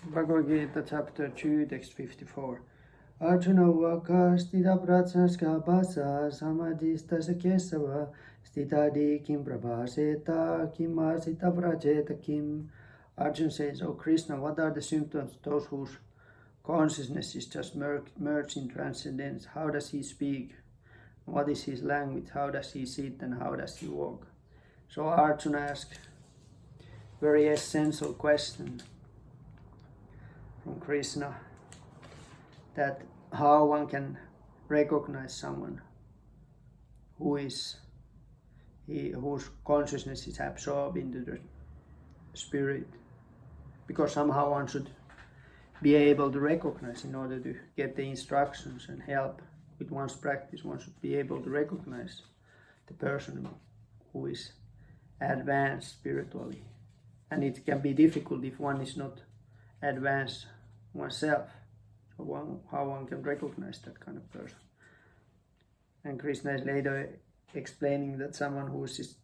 Bhagavad Gita chapter 2 text 54. Arjuna Vaka Stita Pratsaska Basa Samadhistasa Kesava Stitadi Kim Prabhaseta Kim Asita Prajeta Kim. Arjuna says, O Krishna, what are the symptoms of those whose consciousness is just merged in transcendence? How does he speak? What is his language? How does he sit and how does he walk? So Arjuna asked very essential question from Krishna, that how one can recognize someone whose consciousness is absorbed into the spirit, because somehow one should be able to recognize in order to get the instructions and help with one's practice. One should be able to recognize the person who is advanced spiritually, and it can be difficult if one is not advanced oneself. So how one can recognize that kind of person. And Krishna is later explaining that someone whose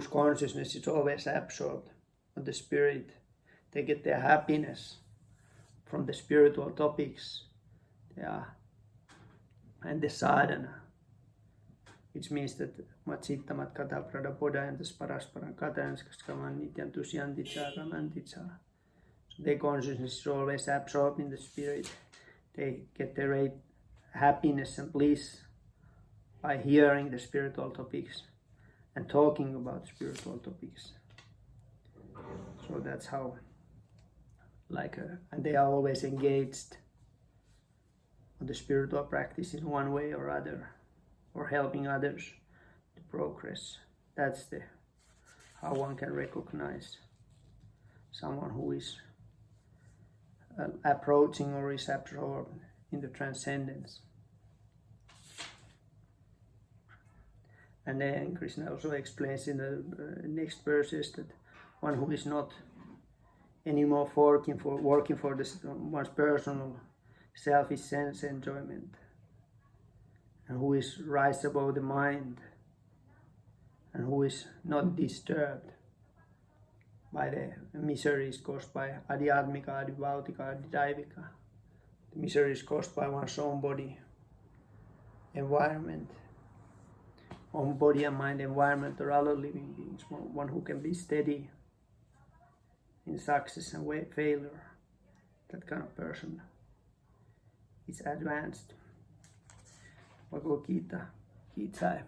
consciousness is always absorbed on the spirit, they get their happiness from the spiritual topics, and the sadhana, which means that matsittamat kata pradapodayantas parasparam katayanskaskaman nityantusyanticha ramanticha. So their consciousness is always absorbed in the spirit. They get their happiness and bliss by hearing the spiritual topics and talking about spiritual topics. So that's how, and they are always engaged on the spiritual practice in one way or other, or helping others to progress. That's how one can recognize someone who is approaching or is absorbed in the transcendence. And then Krishna also explains in the next verses that one who is not anymore working for one's personal selfish sense enjoyment, and who is rise above the mind, and who is not disturbed by the miseries caused by adhyatmika, adhibhautika, adhidaivika, the miseries caused by one's own body, environment, own body and mind environment, or other living beings. One who can be steady in success and failure. That kind of person is advanced. Bhagavad Gita, Gita.